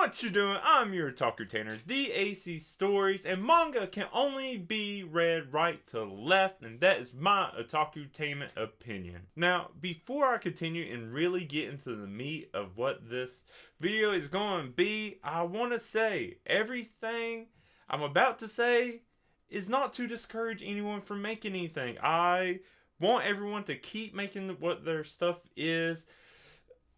What you doing? I'm your Otakutainer, theac stories, and manga can only be read right to left, and that is my Otakutainment opinion. Now, before I continue and really get into the meat of what this video is going to be, I want to say everything I'm about to say is not to discourage anyone from making anything. I want everyone to keep making what their stuff is.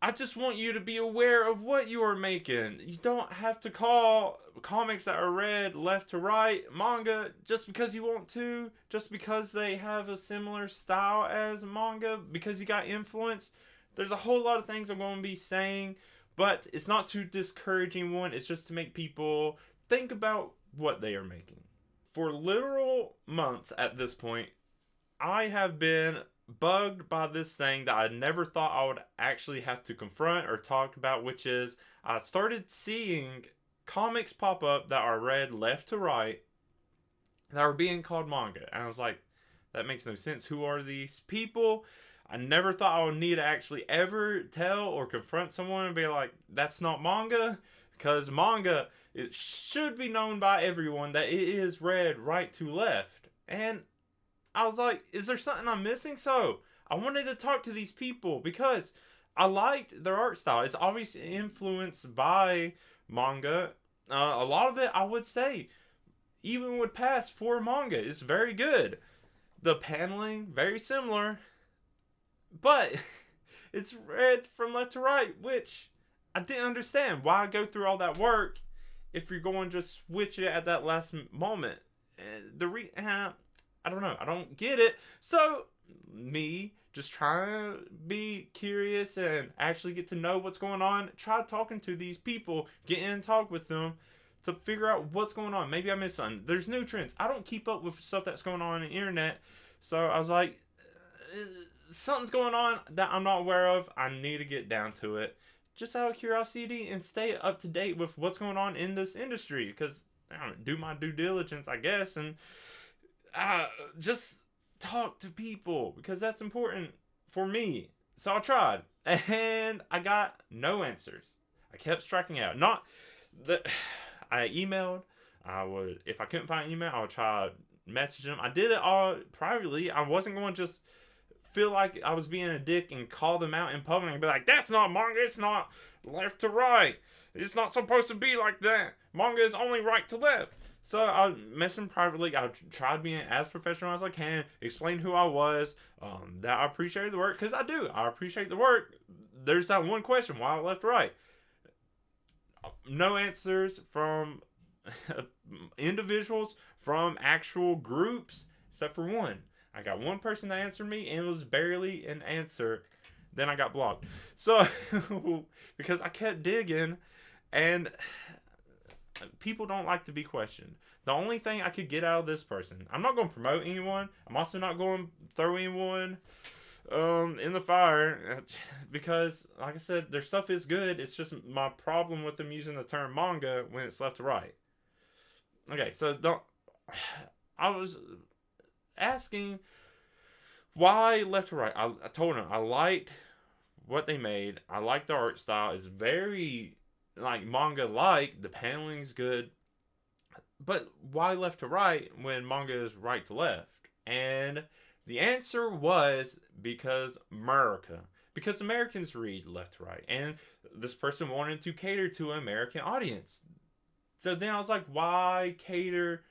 I just want you to be aware of what you are making. You don't have to call comics that are read left to right manga just because you want to, just because they have a similar style as manga, because you got influence. There's a whole lot of things I'm going to be saying, but it's not to discourage anyone. It's just to make people think about what they are making. For literal months at this point, I have been bugged by this thing that I never thought I would actually have to confront or talk about, which is I started seeing comics pop up that are read left to right that are being called manga. And I was like, that makes no sense. Who are these people? I never thought I would need to actually ever tell or confront someone and be like, that's not manga. Because manga, it should be known by everyone that it is read right to left. And I was like, is there something I'm missing? So I wanted to talk to these people because I liked their art style. It's obviously influenced by manga. A lot of it, I would say, even would pass for manga. It's very good. The paneling, very similar. But it's read from left to right, which I didn't understand. Why go through all that work if you're going to just switch it at that last moment? I don't know. I don't get it. So, me just trying to be curious and actually get to know what's going on. Try talking to these people. Get in talk with them to figure out what's going on. Maybe I missed something. There's new trends. I don't keep up with stuff that's going on the internet. So, I was like, something's going on that I'm not aware of. I need to get down to it. Just out of curiosity and stay up to date with what's going on in this industry. Because I don't do my due diligence, I guess. And just talk to people because that's important for me. So I tried and I got no answers. I kept striking out. Not that I emailed. If I couldn't find an email, I would try message them. I did it all privately. I wasn't going to just feel like I was being a dick and call them out in public and be like, that's not manga. It's not left to right. It's not supposed to be like that. Manga is only right to left. So I messaged him privately. I tried being as professional as I can, explain who I was, that I appreciated the work, because I do. I appreciate the work. There's that one question, why left to right? No answers from individuals, from actual groups, except for one. I got one person that answered me, and it was barely an answer. Then I got blocked. So, because I kept digging, and people don't like to be questioned. The only thing I could get out of this person, I'm not going to promote anyone. I'm also not going to throw anyone in the fire because, like I said, their stuff is good. It's just my problem with them using the term manga when it's left to right. Okay, so I was asking why left to right. I told them I liked what they made. I liked the art style. It's very like manga like, the paneling's good, but why left to right when manga is right to left? And the answer was because Americans read left to right, and this person wanted to cater to an American audience. So then I was like, why cater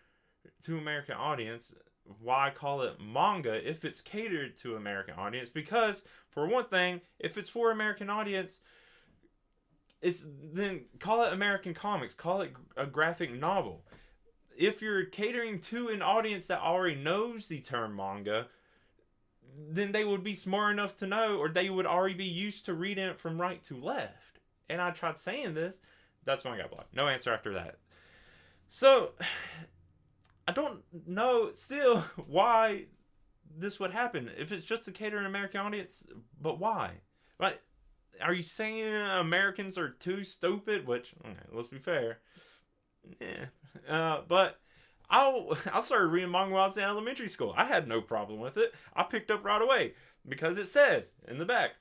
to American audience? Why call it manga if it's catered to American audience? Because for one thing, if it's for American audience, then call it American comics. Call it a graphic novel. If you're catering to an audience that already knows the term manga, then they would be smart enough to know, or they would already be used to reading it from right to left. And I tried saying this. That's when I got blocked. No answer after that. So, I don't know still why this would happen. If it's just to cater to an American audience, but why? Right? Are you saying Americans are too stupid? Which, okay, let's be fair. Yeah. But I started reading manga while I was in elementary school. I had no problem with it. I picked up right away because it says in the back,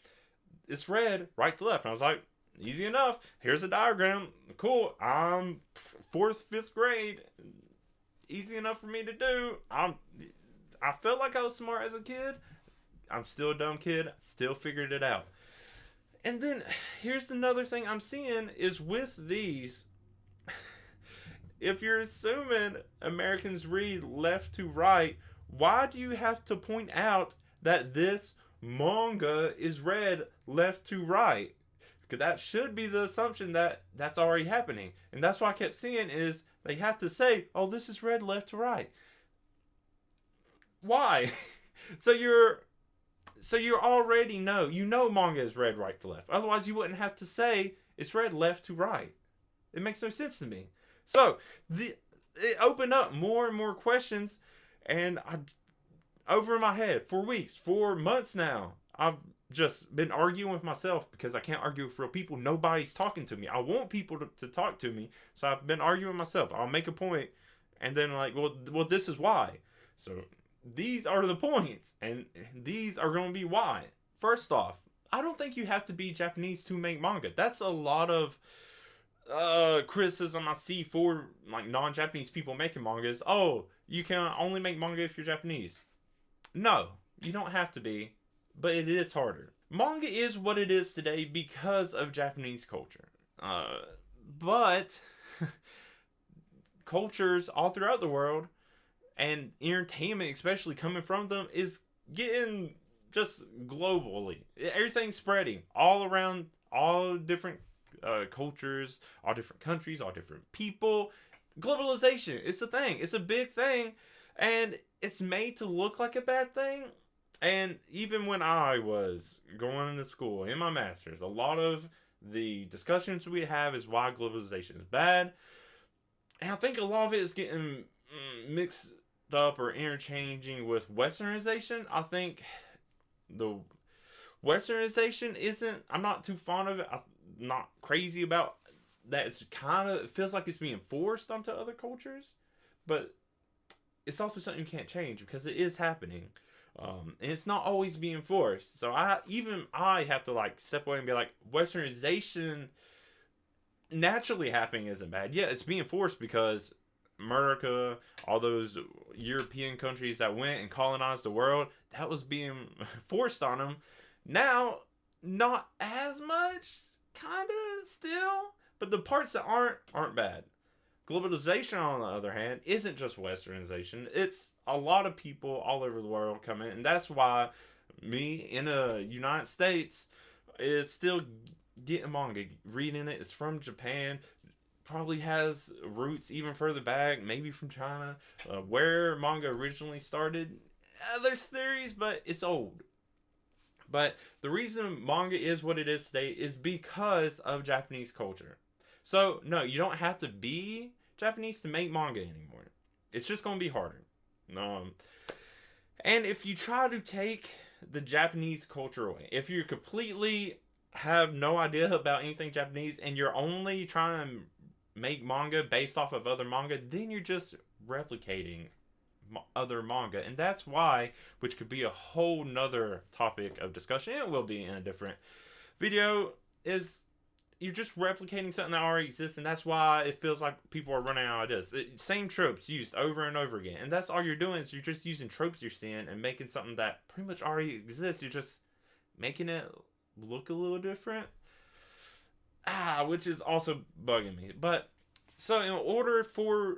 it's read right to left. And I was like, Easy enough. Here's a diagram. Cool. I'm 4th, 5th grade. Easy enough for me to do. I felt like I was smart as a kid. I'm still a dumb kid. Still figured it out. And then here's another thing I'm seeing is with these, if you're assuming Americans read left to right, why do you have to point out that this manga is read left to right? Because that should be the assumption that that's already happening. And that's what I kept seeing is they have to say, oh, this is read left to right. Why? So you already know. You know manga is read right to left. Otherwise, you wouldn't have to say it's read left to right. It makes no sense to me. So it opened up more and more questions, and over in my head for weeks, for months now, I've just been arguing with myself because I can't argue with real people. Nobody's talking to me. I want people to talk to me, so I've been arguing with myself. I'll make a point, and then like, well, this is why. So these are the points, and these are going to be why. First off, I don't think you have to be Japanese to make manga. That's a lot of criticism I see for like non-Japanese people making mangas. Oh, you can only make manga if you're Japanese. No, you don't have to be, but it is harder. Manga is what it is today because of Japanese culture. But cultures all throughout the world, and entertainment especially coming from them, is getting just globally. Everything's spreading all around, all different cultures, all different countries, all different people. Globalization, it's a thing. It's a big thing. And it's made to look like a bad thing. And even when I was going into school in my master's, a lot of the discussions we have is why globalization is bad. And I think a lot of it is getting mixed up or interchanging with westernization. I think the westernization isn't, I'm not too fond of it. I'm not crazy about that. It's kind of, it feels like it's being forced onto other cultures, but it's also something you can't change because it is happening. And it's not always being forced. So I have to like step away and be like, westernization naturally happening isn't bad. Yeah, it's being forced because America, all those European countries that went and colonized the world, that was being forced on them. Now, not as much, kind of still, but the parts that aren't bad. Globalization, on the other hand, isn't just westernization. It's a lot of people all over the world coming, and that's why me in the United States is still getting manga, reading it. It's from Japan, probably has roots even further back, maybe from China, where manga originally started. There's theories, but it's old. But the reason manga is what it is today is because of Japanese culture. So, no, you don't have to be Japanese to make manga anymore. It's just going to be harder. And if you try to take the Japanese culture away, if you completely have no idea about anything Japanese and you're only trying to make manga based off of other manga, then you're just replicating other manga. And that's why, which could be a whole nother topic of discussion, it will be in a different video, is you're just replicating something that already exists, and that's why it feels like people are running out of ideas. The same tropes used over and over again, and that's all you're doing is you're just using tropes you're seeing and making something that pretty much already exists. You're just making it look a little different, which is also bugging me. But so in order for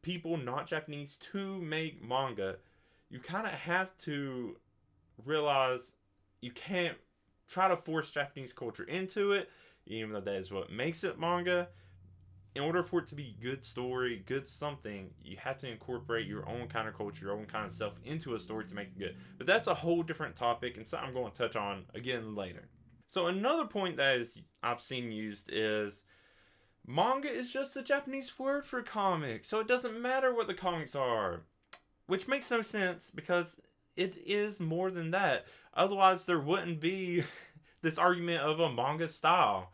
people not Japanese to make manga, you kind of have to realize you can't try to force Japanese culture into it, even though that is what makes it manga. In order for it to be good story, good something, you have to incorporate your own kind of culture, your own kind of stuff into a story to make it good. But that's a whole different topic and something I'm going to touch on again later. So another point that I've seen used is manga is just a Japanese word for comic, so it doesn't matter what the comics are, which makes no sense because it is more than that. Otherwise, there wouldn't be this argument of a manga style.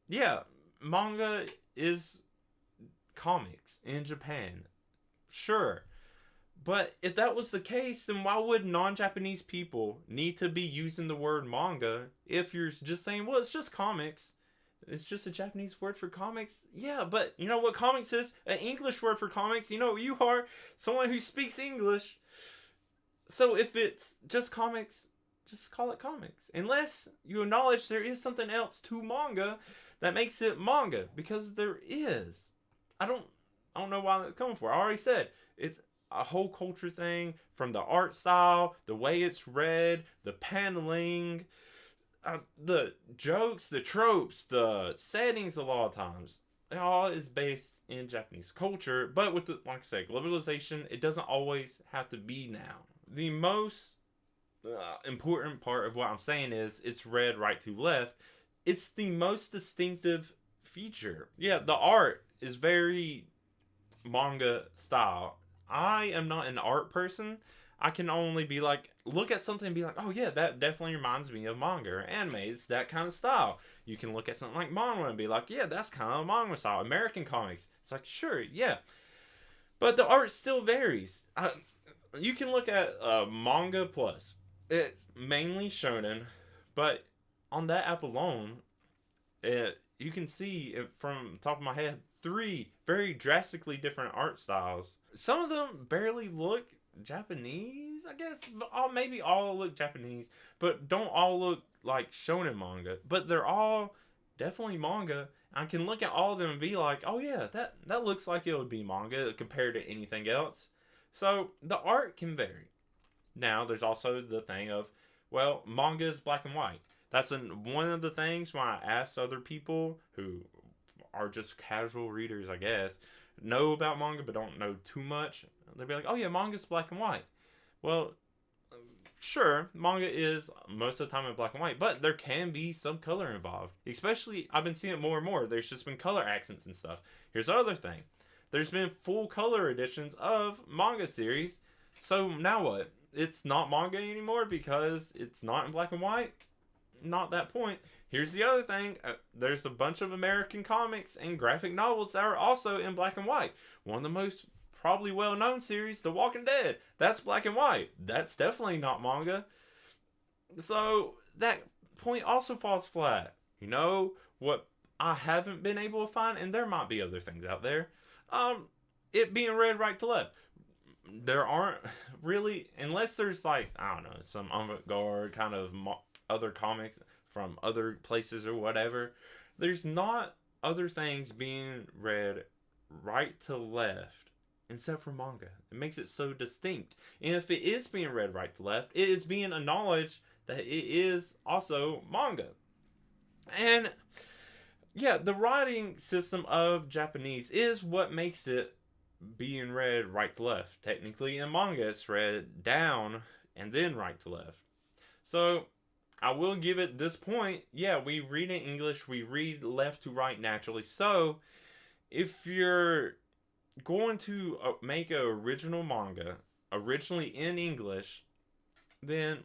Yeah, manga is comics in Japan. Sure. But if that was the case, then why would non-Japanese people need to be using the word manga if you're just saying, well, it's just comics? It's just a Japanese word for comics. Yeah, but you know what comics is? An English word for comics. You know what you are? Someone who speaks English. So if it's just comics, just call it comics. Unless you acknowledge there is something else to manga that makes it manga. Because there is. I don't know why that's coming for. I already said it's a whole culture thing, from the art style, the way it's read, the paneling, the jokes, the tropes, the settings. A lot of times it all is based in Japanese culture, but with the, like I said, globalization, it doesn't always have to be now. The most important part of what I'm saying is it's read right to left. It's the most distinctive feature. Yeah, the art is very manga style. I am not an art person. I can only be like, look at something and be like, oh yeah, that definitely reminds me of manga or anime. It's that kind of style. You can look at something like manhwa and be like, yeah, that's kind of manga style. American comics. It's like, sure, yeah. But the art still varies. You can look at Manga Plus. It's mainly shonen, but on that app alone, you can see from the top of my head 3 very drastically different art styles. Some of them barely look Japanese, I guess. Maybe all look Japanese, but don't all look like shonen manga. But they're all definitely manga. I can look at all of them and be like, oh yeah, that looks like it would be manga compared to anything else. So the art can vary. Now there's also the thing of, well, manga is black and white. That's one of the things when I ask other people who are just casual readers, I guess, know about manga but don't know too much. They'll be like, oh yeah, manga's black and white. Well, sure, manga is most of the time in black and white, but there can be some color involved. Especially, I've been seeing it more and more. There's just been color accents and stuff. Here's the other thing. There's been full color editions of manga series. So now what? It's not manga anymore because it's not in black and white? Not that point. Here's the other thing. There's a bunch of American comics and graphic novels that are also in black and white. One of the most probably well-known series, The Walking Dead. That's black and white. That's definitely not manga. So that point also falls flat. You know what I haven't been able to find, and there might be other things out there. It being read right to left. There aren't really, unless there's like, I don't know, some avant-garde kind of other comics from other places or whatever. There's not other things being read right to left except for manga. It makes it so distinct. And if it is being read right to left, it is being acknowledged that it is also manga. And yeah, the writing system of Japanese is what makes it being read right to left. Technically in manga it's read down and then right to left. So I will give it this point. Yeah, we read in English, we read left to right naturally. So if you're going to make an original manga originally in English, then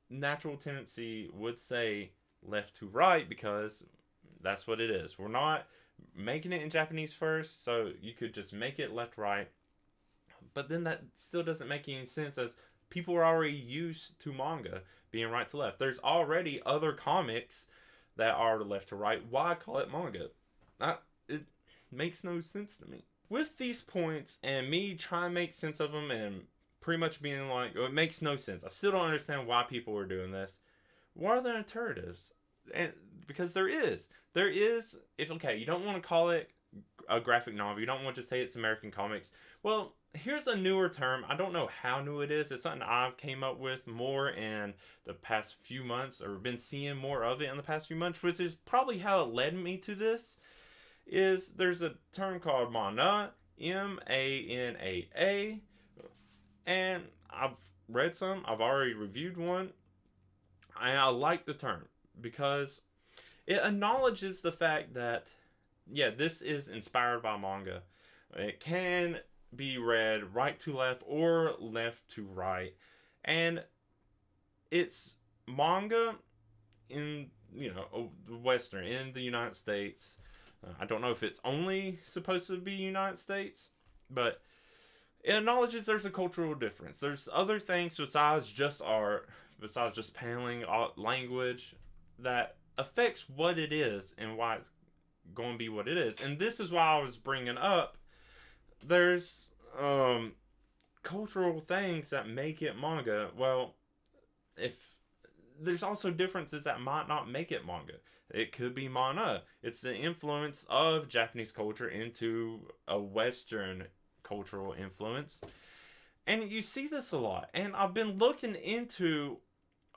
natural tendency would say left to right because that's what it is. We're not making it in Japanese first, so you could just make it left right. But then that still doesn't make any sense, as people are already used to manga being right to left. There's already other comics that are left to right. Why call it manga? It makes no sense to me. With these points and me trying to make sense of them and pretty much being like, it makes no sense. I still don't understand why people are doing this. What are the alternatives? And because there is, if okay, you don't want to call it a graphic novel, you don't want to say it's American comics. Well, here's a newer term. I don't know how new it is. It's something I've came up with more in the past few months, or been seeing more of it in the past few months, which is probably how it led me to this. Is there's a term called manaa, M-A-N-A-A, and I've read some. I've already reviewed one, and I like the term because it acknowledges the fact that, yeah, this is inspired by manga. It can be read right to left or left to right, and it's manga in, you know, Western, in the United States. I don't know if it's only supposed to be United States, but It acknowledges there's a cultural difference. There's other things besides just art, besides just paneling, language, that affects what it is and why it's going to be what it is. And this is why I was bringing up there's cultural things that make it manga. Well, if there's also differences that might not make it manga. It could be manaa. It's the influence of Japanese culture into a Western cultural influence. And you see this a lot. And I've been looking into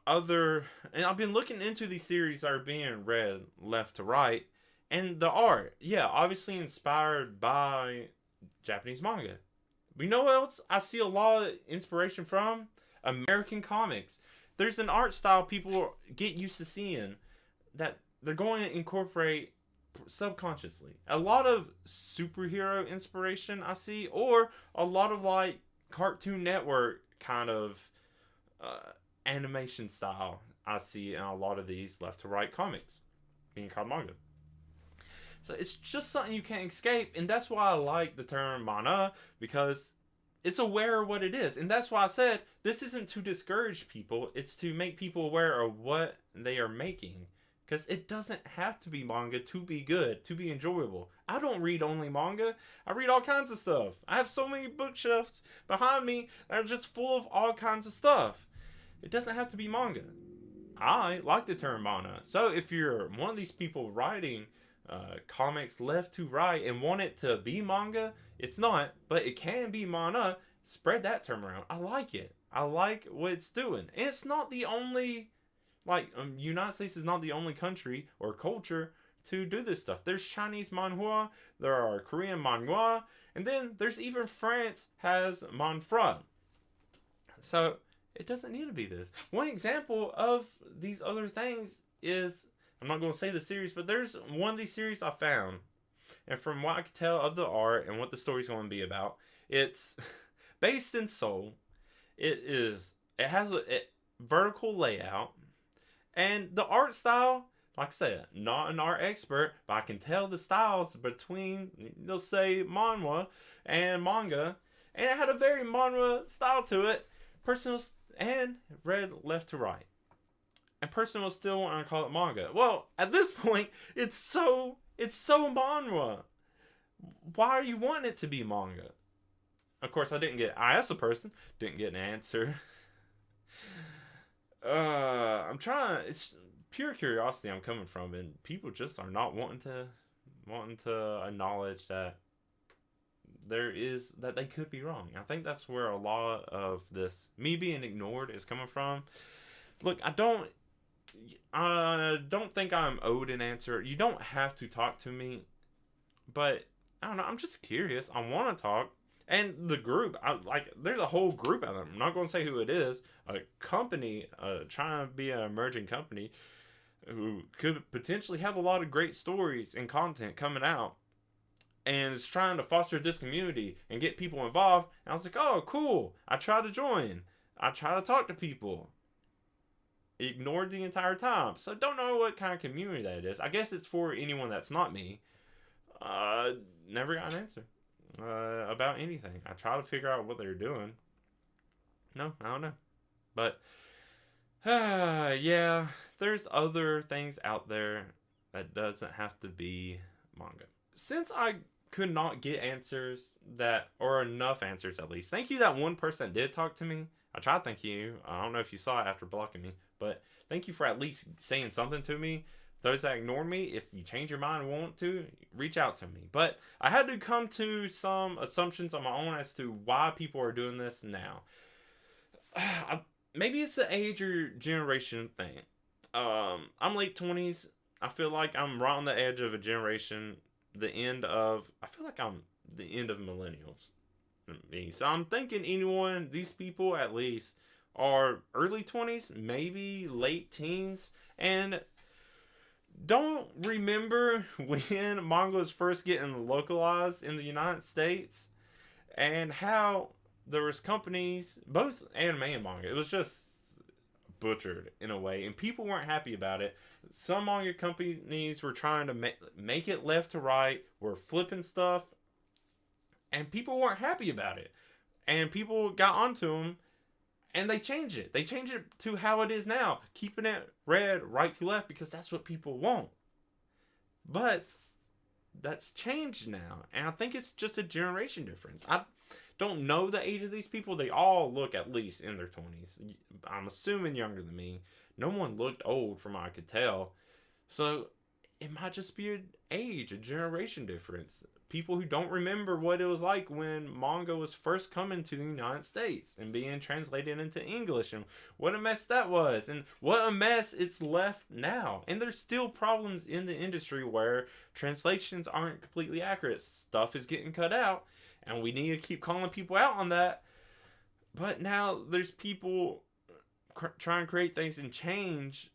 these series that are being read left to right. And the art, yeah, obviously inspired by Japanese manga. We know what else I see a lot of inspiration from? American comics. There's an art style people get used to seeing that they're going to incorporate subconsciously. A lot of superhero inspiration I see, or a lot of like Cartoon Network kind of animation style I see in a lot of these left to right comics being called manga. So it's just something you can't escape, and that's why I like the term manaa, because it's aware of what it is. And that's why I said this isn't to discourage people, it's to make people aware of what they are making. Because it doesn't have to be manga to be good, to be enjoyable. I don't read only manga. I read all kinds of stuff. I have so many bookshelves behind me that are just full of all kinds of stuff. It doesn't have to be manga. I like the term manaa. So if you're one of these people writing comics left to right and want it to be manga, it's not, but it can be manaa. Spread that term around. I like it. I like what it's doing. And it's not the only... United States is not the only country or culture to do this stuff. There's Chinese manhua, there are Korean manhua, and then there's even France has manfra. So it doesn't need to be this. One example of these other things is, I'm not going to say the series, but there's one of these series I found, and from what I could tell of the art and what the story's going to be about, it's based in Seoul. It has a vertical layout. And the art style, like I said, not an art expert, but I can tell the styles between, they'll say, manhwa and manga. And it had a very manhwa style to it. And read left to right. And person will still want to call it manga. Well, at this point, it's so manhwa. Why are you wanting it to be manga? Of course, I asked the person, didn't get an answer. It's pure curiosity I'm coming from, and people just are not wanting to acknowledge that they could be wrong. I think that's where a lot of this me being ignored is coming from. Look, I don't think I'm owed an answer. You don't have to talk to me, but I don't know, I'm just curious. I want to talk. And the group, there's a whole group out there. I'm not going to say who it is. A company, trying to be an emerging company, who could potentially have a lot of great stories and content coming out. And it's trying to foster this community and get people involved. And I was like, oh, cool. I try to join. I try to talk to people. Ignored the entire time. So don't know what kind of community that is. I guess it's for anyone that's not me. Never got an answer. About anything. I try to figure out what they're doing. No, I don't know. But yeah, there's other things out there that doesn't have to be manga. Since I could not get answers or enough answers at least. Thank you that one person that did talk to me. I tried to thank you. I don't know if you saw it after blocking me, but thank you for at least saying something to me. Those that ignore me, if you change your mind and want to, reach out to me. But I had to come to some assumptions on my own as to why people are doing this now. Maybe it's the age or generation thing. I'm late 20s. I feel like I'm right on the edge of a generation. I feel like I'm the end of millennials. So I'm thinking these people at least, are early 20s, maybe late teens, and don't remember when manga was first getting localized in the United States and how there was companies, both anime and manga, it was just butchered in a way and people weren't happy about it. Some manga companies were trying to make it left to right, were flipping stuff, and people weren't happy about it. And people got onto them, and they changed it. They changed it to how it is now, keeping it read right to left because that's what people want. But that's changed now, and I think it's just a generation difference. I don't know the age of these people. They all look at least in their 20s. I'm assuming younger than me. No one looked old from what I could tell. So it might just be an age, a generation difference. People who don't remember what it was like when manga was first coming to the United States and being translated into English, and what a mess that was, and what a mess it's left now. And there's still problems in the industry where translations aren't completely accurate. Stuff is getting cut out, and we need to keep calling people out on that. But now there's people trying to create things and change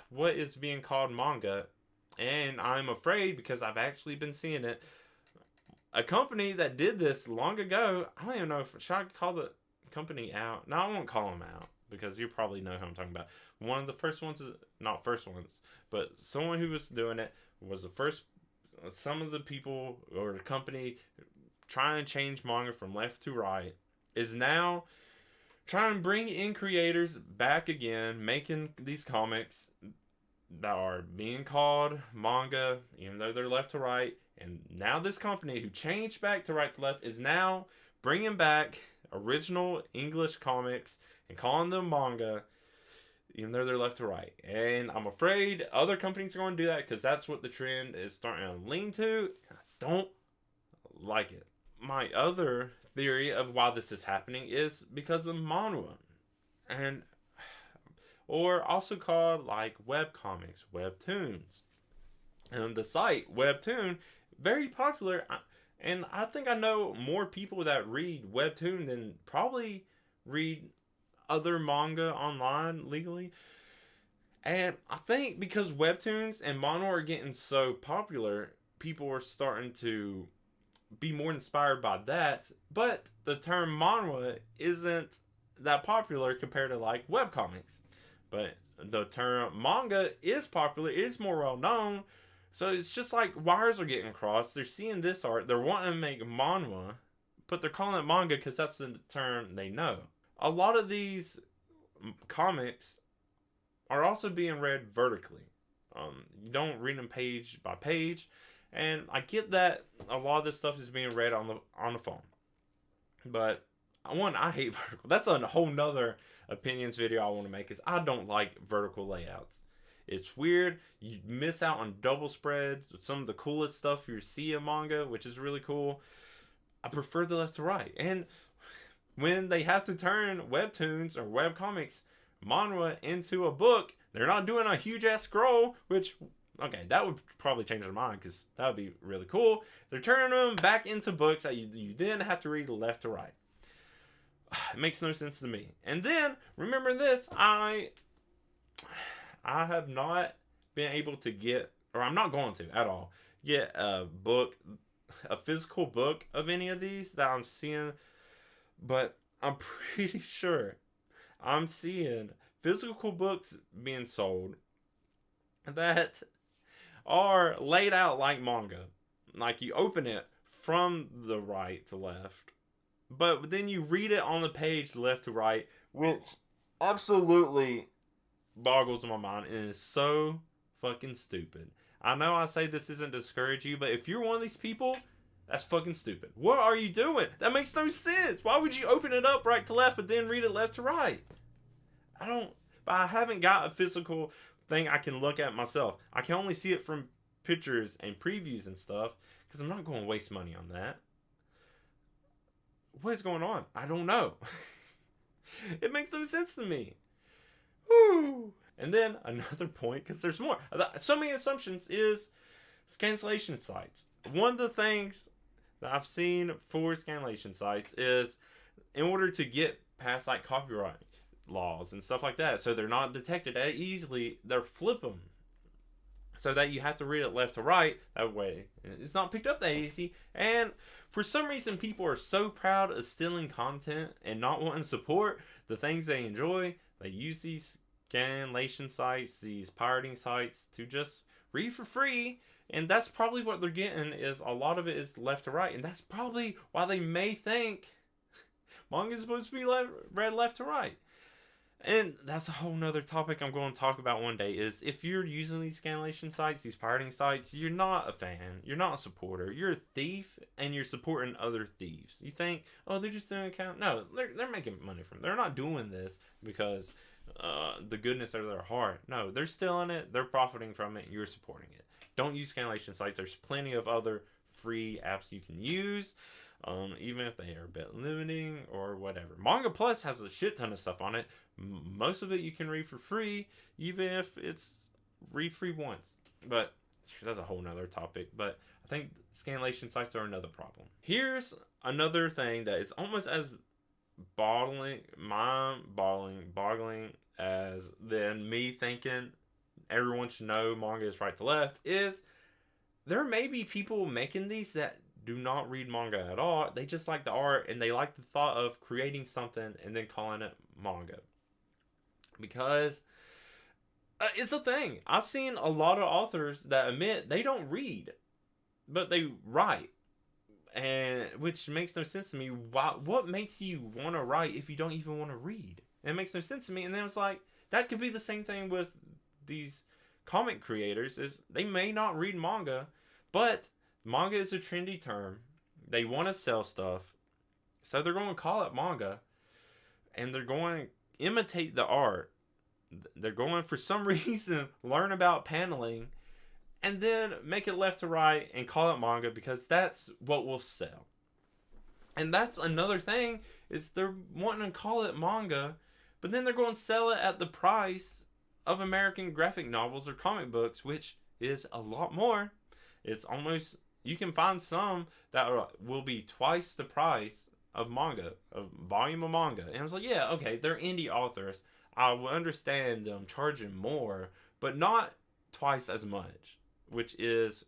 what is being called manga. And I'm afraid, because I've actually been seeing it, a company that did this long ago, I don't even know if, should I call the company out? No, I won't call them out, because you probably know who I'm talking about. One of the first ones, not first ones, but someone who was doing it was the first, some of the people, or the company, trying to change manga from left to right, is now trying to bring in creators back again, making these comics that are being called manga, even though they're left to right. And now this company who changed back to right to left is now bringing back original English comics and calling them manga, even though they're left to right. And I'm afraid other companies are going to do that, because that's what the trend is starting to lean to. I don't like it. My other theory of why this is happening is because of manhua, and or also called like web comics, webtoons. And the site Webtoon, very popular, and I think I know more people that read Webtoon than probably read other manga online legally. And I think because Webtoons and manhwa are getting so popular, people are starting to be more inspired by that. But the term manhwa isn't that popular compared to like webcomics. But the term manga is popular, is more well known. So it's just like wires are getting crossed. They're seeing this art, they're wanting to make manhwa, but they're calling it manga because that's the term they know. A lot of these comics are also being read vertically. You don't read them page by page, and I get that a lot of this stuff is being read on the phone. But I hate vertical. That's a whole nother opinions video I want to make, is I don't like vertical layouts. It's weird. You miss out on double spread, some of the coolest stuff you see in manga, which is really cool. I prefer the left to right. And when they have to turn webtoons or webcomics manhwa into a book, they're not doing a huge ass scroll, which, okay, that would probably change their mind, because that would be really cool. They're turning them back into books that you then have to read left to right. It makes no sense to me. And then, remember this, I have not been able to get, or I'm not going to at all, get a physical book of any of these that I'm seeing, but I'm pretty sure I'm seeing physical books being sold that are laid out like manga. Like you open it from the right to left, but then you read it on the page left to right, which absolutely boggles my mind and is so fucking stupid. I know I say this isn't to discourage you, but if you're one of these people, that's fucking stupid. What are you doing? That makes no sense. Why would you open it up right to left but then read it left to right? I haven't got a physical thing I can look at myself. I can only see it from pictures and previews and stuff, because I'm not going to waste money on that. What is going on? I don't know. It makes no sense to me. Woo. And then another point, because there's more. So many assumptions, is scanlation sites. One of the things that I've seen for scanlation sites is, in order to get past like copyright laws and stuff like that, so they're not detected as easily, they'll flip them so that you have to read it left to right. That way it's not picked up that easy. And for some reason, people are so proud of stealing content and not wanting to support the things they enjoy. They use these scanlation sites, these pirating sites, to just read for free. And that's probably what they're getting, is a lot of it is left to right. And that's probably why they may think manga is supposed to be read left to right. And that's a whole nother topic I'm going to talk about one day, is if you're using these scanlation sites, these pirating sites, you're not a fan. You're not a supporter. You're a thief, and you're supporting other thieves. You think, oh, they're just doing account. No, they're making money from it. They're not doing this because the goodness of their heart. No, they're stealing it. They're profiting from it. You're supporting it. Don't use scanlation sites. There's plenty of other free apps you can use, even if they are a bit limiting or whatever. Manga Plus has a shit ton of stuff on it. Most of it you can read for free, even if it's read free once. But that's a whole nother topic. But I think scanlation sites are another problem. Here's another thing that is almost as boggling as then me thinking everyone should know manga is right to left, is there may be people making these that do not read manga at all. They just like the art, and they like the thought of creating something and then calling it manga. Because it's a thing. I've seen a lot of authors that admit they don't read, but they write. And which makes no sense to me. What makes you want to write if you don't even want to read? It makes no sense to me. And then it's like, that could be the same thing with these comic creators, is they may not read manga, but manga is a trendy term. They want to sell stuff, so they're going to call it manga, and they're going to imitate the art. They're going, for some reason, learn about paneling, and then make it left to right and call it manga because that's what will sell. And that's another thing, is they're wanting to call it manga, but then they're going to sell it at the price of American graphic novels or comic books, which is a lot more. It's almost, you can find some that will be twice the price of manga, of volume of manga. And I was like, yeah, okay, they're indie authors. I will understand them charging more, but not twice as much, which is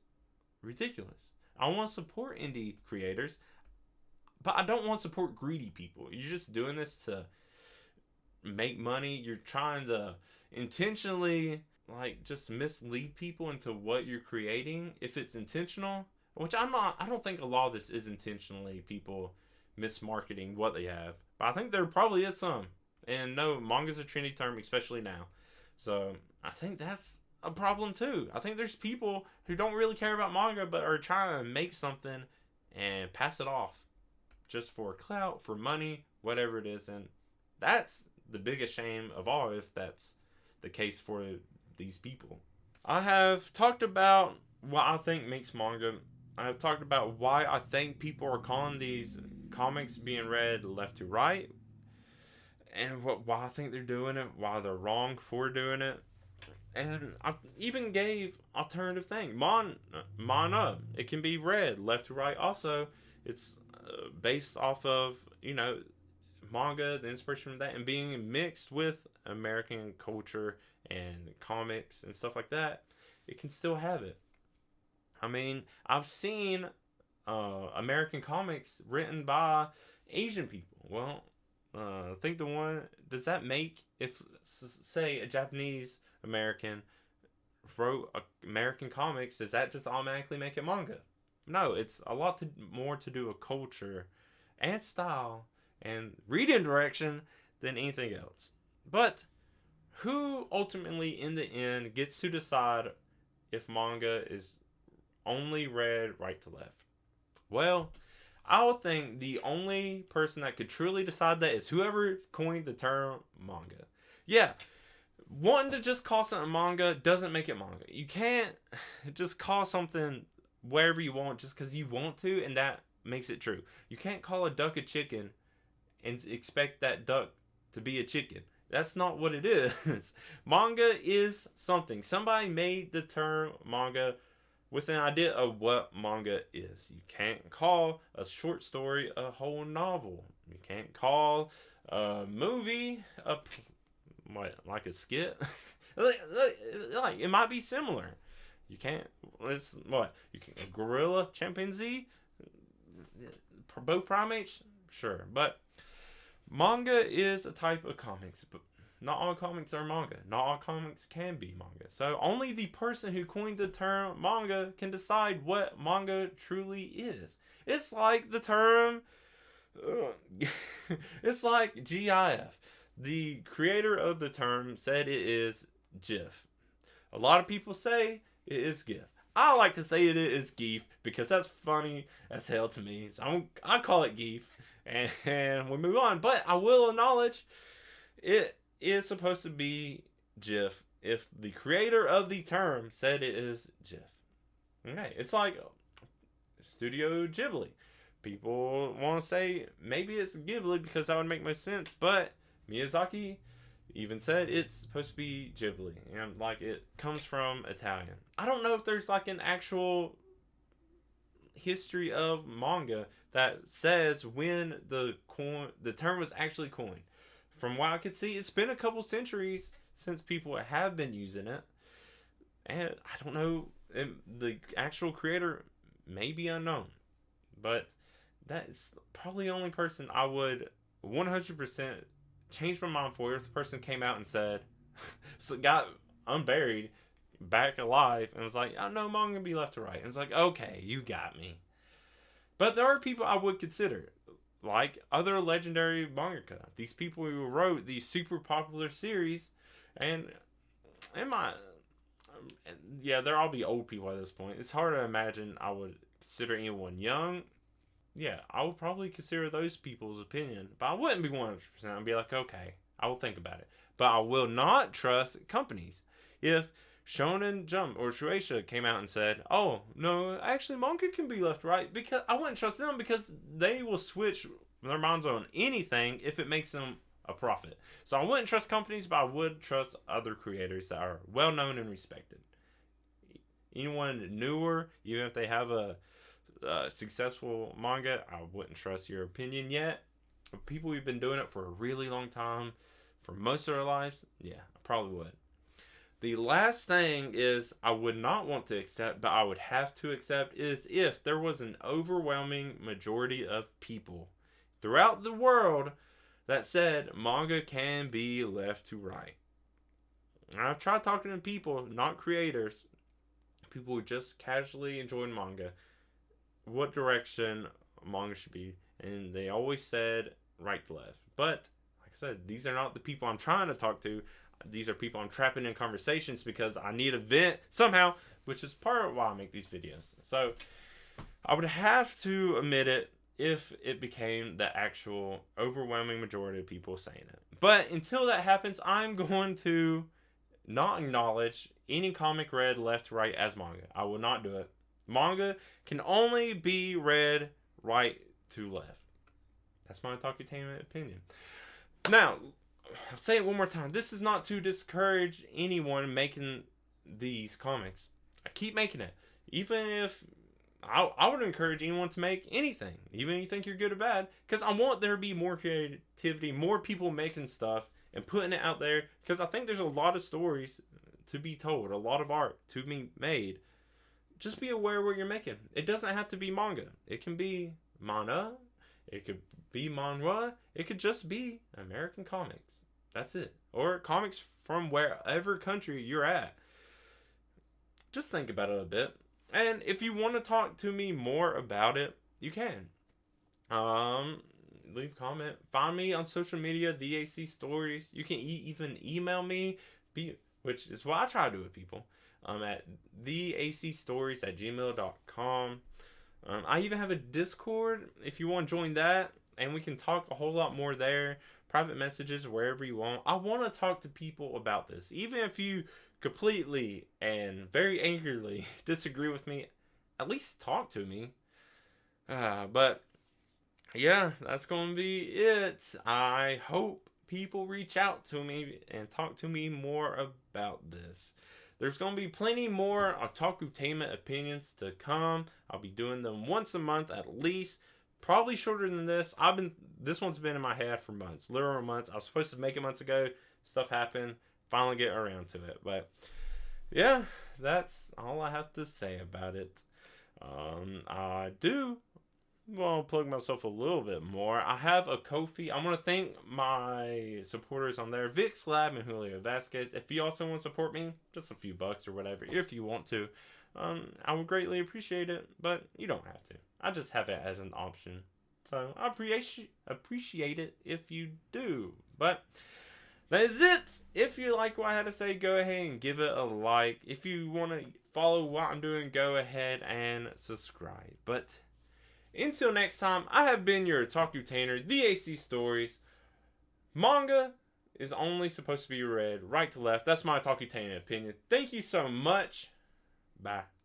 ridiculous. I want to support indie creators, but I don't want to support greedy people. You're just doing this to make money. You're trying to intentionally just mislead people into what you're creating, if it's intentional, which I don't think a lot of this is intentionally people mismarketing what they have, but I think there probably is some. And no, manga's a trendy term, especially now, so I think that's a problem too. I think there's people who don't really care about manga but are trying to make something and pass it off just for clout, for money, whatever it is. And that's the biggest shame of all, if that's the case for these people. I have talked about what I think makes manga. I have talked about why I think people are calling these comics being read left to right, and why I think they're doing it, why they're wrong for doing it. And I even gave alternative thing. Manaa, it can be read left to right also. It's based off of, manga, the inspiration from that, and being mixed with American culture and comics and stuff like that. It can still have it. I mean, I've seen American comics written by Asian people. Well, I think the one, does that make, if, say, a Japanese American wrote American comics, does that just automatically make it manga? No, it's a lot more to do with culture and style and reading direction than anything else. But who ultimately, in the end, gets to decide if manga is only read right to left? Well, I would think the only person that could truly decide that is whoever coined the term manga. Yeah, wanting to just call something manga doesn't make it manga. You can't just call something wherever you want just because you want to, and that makes it true. You can't call a duck a chicken and expect that duck to be a chicken. That's not what it is. Manga is something. Somebody made the term manga with an idea of what manga is. You can't call a short story a whole novel. You can't call a movie like a skit. like it might be similar. You can't. It's what you can. A gorilla, chimpanzee, both primates, sure. But manga is a type of comics, not all comics are manga. Not all comics can be manga. So only the person who coined the term manga can decide what manga truly is. It's like the term, it's like GIF. The creator of the term said it is GIF. A lot of people say it is GIF. I like to say it is GIF because that's funny as hell to me. So I call it GIF, and we move on. But I will acknowledge it is supposed to be GIF if the creator of the term said it is GIF. Okay, it's like Studio Ghibli. People want to say maybe it's Ghibli because that would make most sense, but Miyazaki even said it's supposed to be Ghibli, and like it comes from Italian. I don't know if there's like an actual history of manga that says when the term was actually coined. From what I could see, it's been a couple centuries since people have been using it, and I don't know, the actual creator may be unknown, but that's probably the only person I would 100% change my mind for if the person came out and said, so got unburied, back alive, and was like, oh no, manga can be left to right. And it's like, okay, you got me. But there are people I would consider, like other legendary mangaka. These people who wrote these super popular series, and they'll all be old people at this point. It's hard to imagine I would consider anyone young. Yeah, I would probably consider those people's opinion, but I wouldn't be 100%. I'd be like, okay, I will think about it. But I will not trust companies. If Shonen Jump or Shueisha came out and said, oh, no, actually manga can be left right, because I wouldn't trust them because they will switch their minds on anything if it makes them a profit. So I wouldn't trust companies, but I would trust other creators that are well known and respected. Anyone newer, even if they have a successful manga, I wouldn't trust your opinion yet. People who've been doing it for a really long time, for most of their lives, yeah, I probably would. The last thing is I would not want to accept, but I would have to accept, is if there was an overwhelming majority of people throughout the world that said manga can be left to right. And I've tried talking to people, not creators, people who just casually enjoy manga, what direction manga should be, and they always said right to left. But like I said, these are not the people I'm trying to talk to. These are people I'm trapping in conversations because I need a vent somehow, which is part of why I make these videos. So I would have to admit it if it became the actual overwhelming majority of people saying it. But until that happens, I'm going to not acknowledge any comic read left to right as manga. I will not do it. Manga can only be read right to left. That's my otakutainment opinion. Now, I'll say it one more time. This is not to discourage anyone making these comics. I keep making it. Even if I would encourage anyone to make anything, even if you think you're good or bad, because I want there to be more creativity, more people making stuff and putting it out there, because I think there's a lot of stories to be told, a lot of art to be made. Just be aware what you're making. It doesn't have to be manga. It can be manaa. It could be manhua. It could just be American comics. That's it. Or comics from wherever country you're at. Just think about it a bit. And if you want to talk to me more about it, you can. Leave a comment. Find me on social media, theacstories. You can even email me, which is what I try to do with people. At theacstories@gmail.com. I even have a Discord if you want to join that, and we can talk a whole lot more there. Private messages, wherever you want. I want to talk to people about this. Even if you completely and very angrily disagree with me, at least talk to me. But yeah, that's going to be it. I hope people reach out to me and talk to me more about this. There's going to be plenty more Otakutainment opinions to come. I'll be doing them once a month at least. Probably shorter than this. This one's been in my head for months. Literal months. I was supposed to make it months ago. Stuff happened. Finally get around to it. But yeah, that's all I have to say about it. I do well, plug myself a little bit more. I have a Ko-fi. I want to thank my supporters on there, Vix Lab and Julio Vasquez. If you also want to support me, just a few bucks or whatever, if you want to, I would greatly appreciate it. But you don't have to. I just have it as an option. So I appreciate it if you do. But that is it. If you like what I had to say, go ahead and give it a like. If you want to follow what I'm doing, go ahead and subscribe. But until next time, I have been your Otakutainer, theac stories. Manga is only supposed to be read right to left. That's my Otakutainer opinion. Thank you so much. Bye.